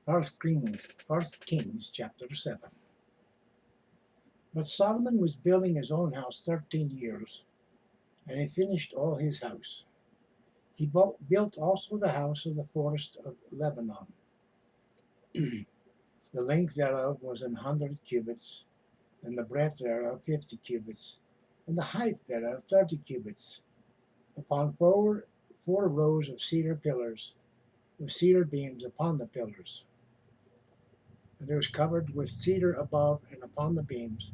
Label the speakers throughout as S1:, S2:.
S1: First Kings chapter 7. But Solomon was building his own house 13 years, and he finished all his house. He built also the house of the forest of Lebanon. The length thereof was 100 cubits, and the breadth thereof 50 cubits, and the height thereof 30 cubits, upon four rows of cedar pillars, with cedar beams upon the pillars. And it was covered with cedar above and upon the beams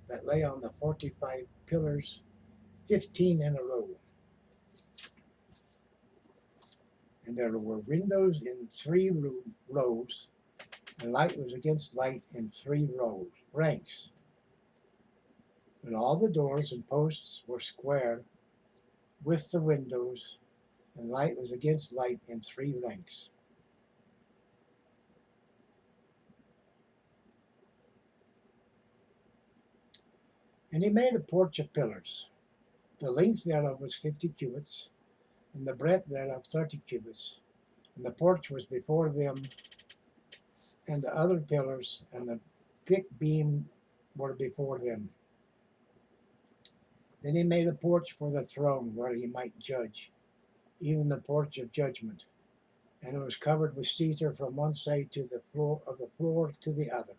S1: that lay on the 45 pillars, 15 in a row. And there were windows in 3 rows, and light was against light in 3 ranks. And all the doors and posts were square with the windows, and light was against light in 3 ranks. And he made a porch of pillars. The length thereof was 50 cubits, and the breadth thereof 30 cubits. And the porch was before them, and the other pillars and the thick beam were before them. Then he made a porch for the throne where he might judge, even the porch of judgment. And it was covered with cedar from one side to the floor to the other.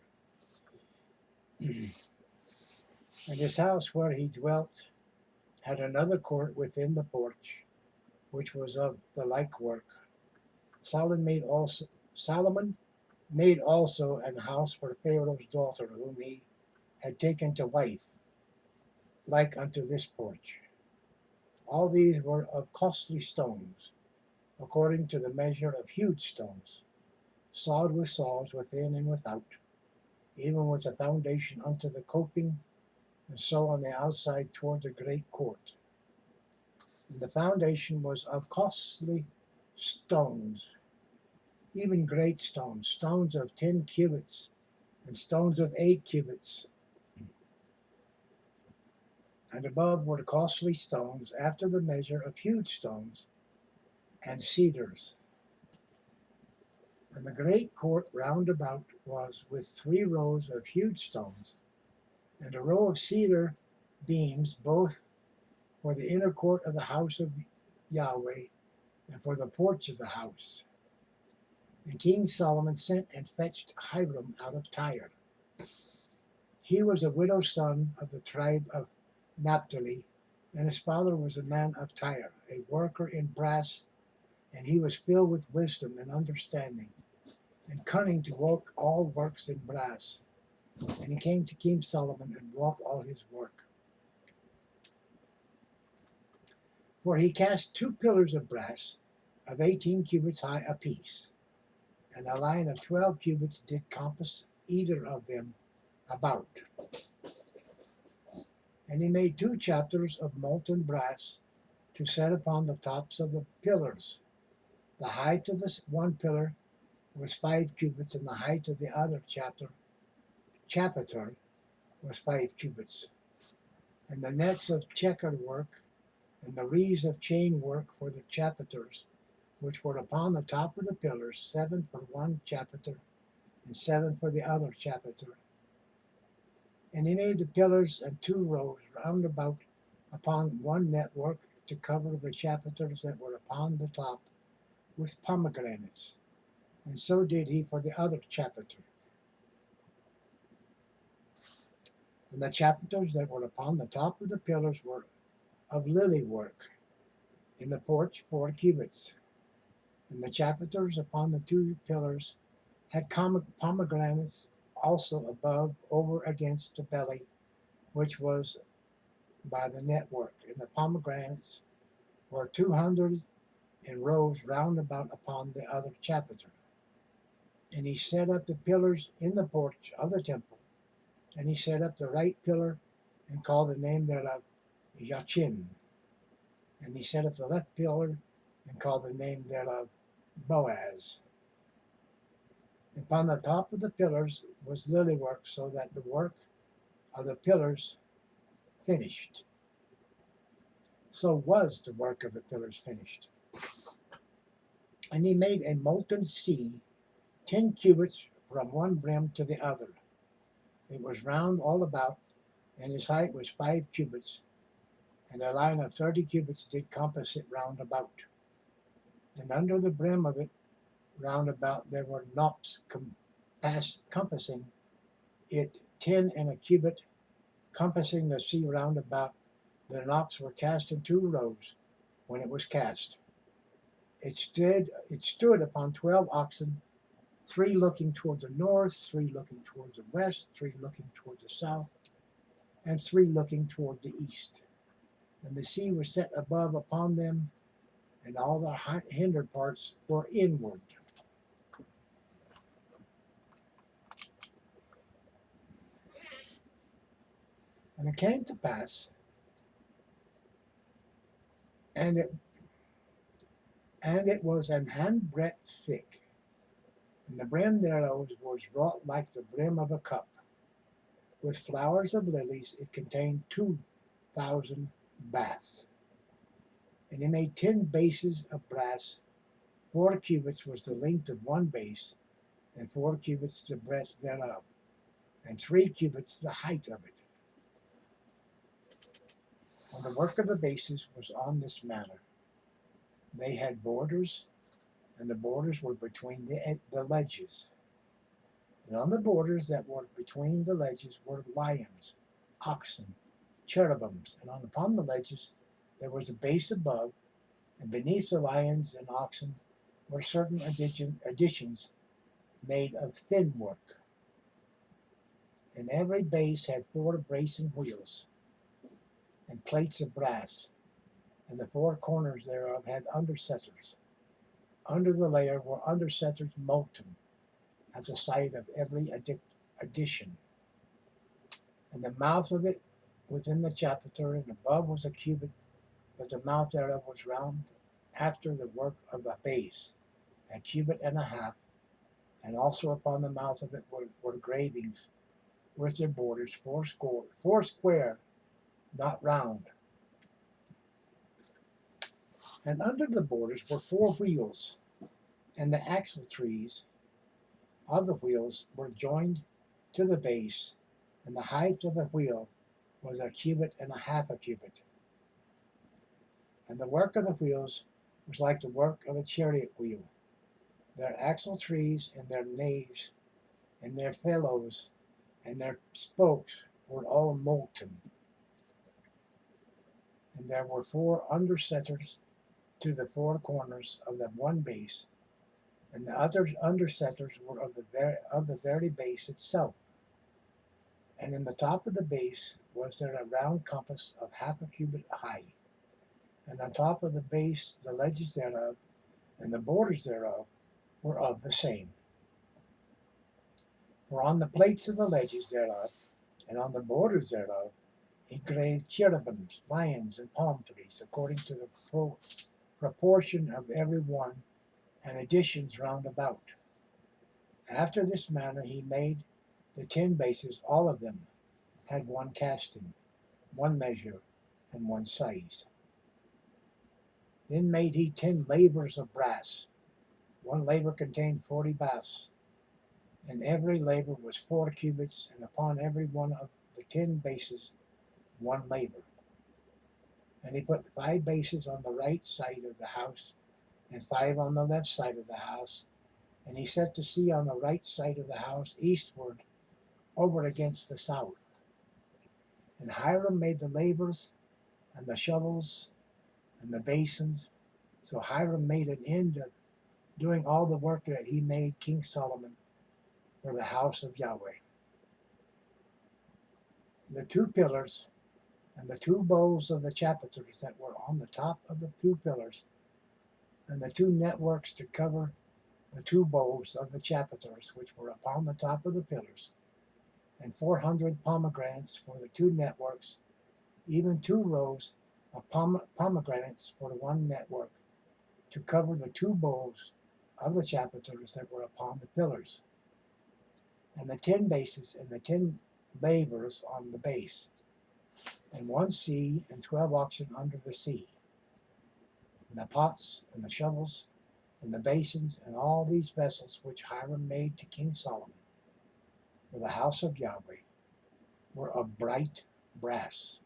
S1: And his house where he dwelt had another court within the porch, which was of the like work. Solomon made also an house for Pharaoh's daughter, whom he had taken to wife, like unto this porch. All these were of costly stones, according to the measure of huge stones, sawed with saws within and without, even with the foundation unto the coping, and so on the outside toward the great court. And the foundation was of costly stones, even great stones, stones of 10 cubits, and stones of 8 cubits. And above were costly stones, after the measure of huge stones, and cedars. And the great court round about was with 3 rows of huge stones, and a row of cedar beams, both for the inner court of the house of Yahweh, and for the porch of the house. And King Solomon sent and fetched Hiram out of Tyre. He was a widow's son of the tribe of Naphtali, and his father was a man of Tyre, a worker in brass, and he was filled with wisdom and understanding, and cunning to work all works in brass. And he came to King Solomon and wrought all his work. For he cast 2 pillars of brass of 18 cubits high apiece, and a line of 12 cubits did compass either of them about. And he made 2 chapters of molten brass to set upon the tops of the pillars. The height of the one pillar was 5 cubits, and the height of the other chapter was 5 cubits. And the nets of checkered work, and the wreaths of chain work for the chapters, which were upon the top of the pillars, 7 for one chapter, and 7 for the other chapter. And he made the pillars and 2 rows round about upon one network to cover the chapters that were upon the top with pomegranates. And so did he for the other chapter. And the chapters that were upon the top of the pillars were of lily work, in the porch 4 cubits. And the chapters upon the 2 pillars had pomegranates also above, over against the belly, which was by the network. And the pomegranates were 200 in rows round about upon the other chapter. And he set up the pillars in the porch of the temple. And he set up the right pillar and called the name thereof watchin. And he set up the left pillar and called the name thereof Boaz. And upon the top of the pillars was lily work, so that the work of the pillars finished. So was the work of the pillars finished. And he made a molten sea 10 cubits from one brim to the other. It was round all about, and its height was 5 cubits, and a line of 30 cubits did compass it round about. And under the brim of it round about there were knops compassing it 10 and a cubit, compassing the sea round about. The knops were cast in 2 rows when it was cast. It stood upon 12 oxen, 3 looking toward the north, 3 looking towards the west, 3 looking toward the south, and 3 looking toward the east. And the sea was set above upon them, and all the hinder parts were inward. And it came to pass, and it was an handbreadth thick, and the brim thereof was wrought like the brim of a cup. With flowers of lilies it contained 2,000 baths. And he made 10 bases of brass. 4 cubits was the length of one base, and 4 cubits the breadth thereof, and 3 cubits the height of it. And the work of the bases was on this manner. They had borders, and the borders were between the ledges. And on the borders that were between the ledges were lions, oxen, cherubims, and upon the ledges there was a base above, and beneath the lions and oxen were certain additions made of thin work. And every base had 4 bracing wheels, and plates of brass, and the 4 corners thereof had undersetters. Under the layer were undersetters molten at the side of every addition. And the mouth of it within the chapter and above was a cubit, but the mouth thereof was round after the work of the base, a cubit and a half, and also upon the mouth of it were gravings with their borders 4 square, not round. And under the borders were 4 wheels, and the axle trees of the wheels were joined to the base, and the height of the wheel was a cubit and a half a cubit. And the work of the wheels was like the work of a chariot wheel. Their axle trees and their naves and their felloes and their spokes were all molten. And there were 4 undersetters to the 4 corners of the one base, and the other undersetters were of the very base itself. And in the top of the base was there a round compass of half a cubit high, and on top of the base the ledges thereof and the borders thereof were of the same. For on the plates of the ledges thereof and on the borders thereof he graved cherubims, lions, and palm trees, according to the proportion of every one, and additions round about. After this manner he made the 10 bases. All of them had 1 casting, 1 measure, and 1 size. Then made he 10 lavers of brass. 1 laver contained 40 baths, and every laver was 4 cubits, and upon every one of the 10 bases 1 laver. And he put 5 bases on the right side of the house, and 5 on the left side of the house. And he set the sea on the right side of the house, eastward, over against the south. And Hiram made the lavers, and the shovels, and the basins. So Hiram made an end of doing all the work that he made King Solomon for the house of Yahweh. The 2 pillars and the 2 bowls of the chapiters that were on the top of the 2 pillars, and the 2 networks to cover the 2 bowls of the chapiters which were upon the top of the pillars, and 400 pomegranates for the 2 networks, even 2 rows of pomegranates for the 1 network, to cover the 2 bowls of the chapiters that were upon the pillars, and the 10 bases and the 10 lavers on the base, and 1 sea and 12 oxen under the sea, and the pots and the shovels and the basins, and all these vessels which Hiram made to King Solomon for the house of Yahweh were of bright brass.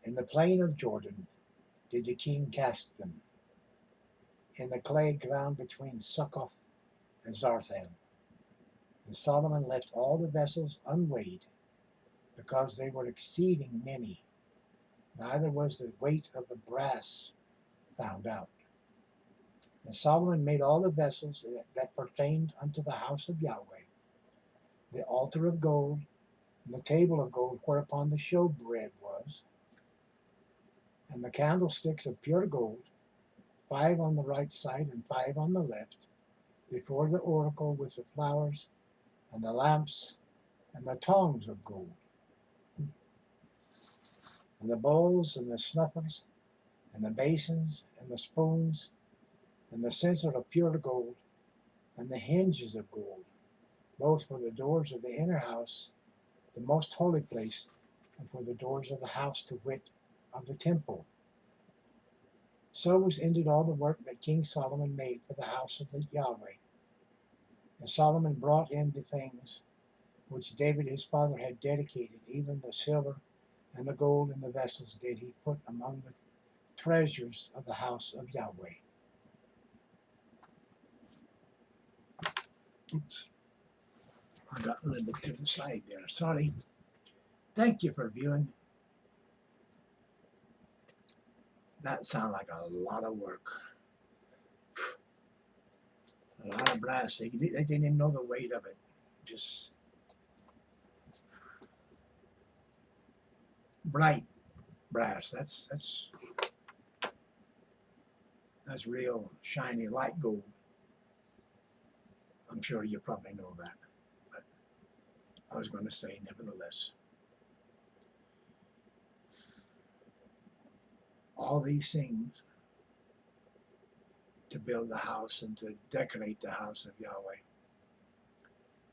S1: In the plain of Jordan did the king cast them, in the clay ground between Succoth and Zarthan. And Solomon left all the vessels unweighed, because they were exceeding many, neither was the weight of the brass found out. And Solomon made all the vessels that pertained unto the house of Yahweh, the altar of gold, and the table of gold whereupon the showbread was, and the candlesticks of pure gold, 5 on the right side and 5 on the left, before the oracle with the flowers, and the lamps, and the tongs of gold, and the bowls, and the snuffers, and the basins, and the spoons, and the censer of pure gold, and the hinges of gold, both for the doors of the inner house, the most holy place, and for the doors of the house, to wit, of the temple. So was ended all the work that King Solomon made for the house of Yahweh. And Solomon brought in the things which David his father had dedicated, even the silver and the gold and the vessels did he put among the treasures of the house of Yahweh. Oops. I got a little bit to the side there. Sorry. Thank you for viewing. That sounded like a lot of work. A lot of brass. They didn't even know the weight of it. Just bright brass. That's real shiny light gold. I'm sure you probably know that, but I was going to say nevertheless. All these things to build the house and to decorate the house of Yahweh,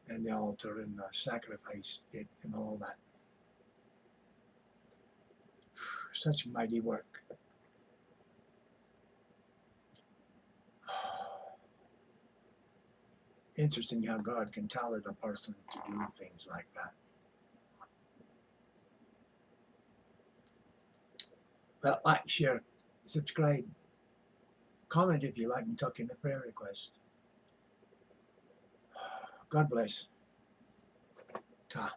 S1: and the altar and the sacrifice pit and all that. Such mighty work. Interesting how God can talent a person to do things like that. Well, like, share, subscribe, comment if you like, and tuck in the prayer request. God bless. Ta.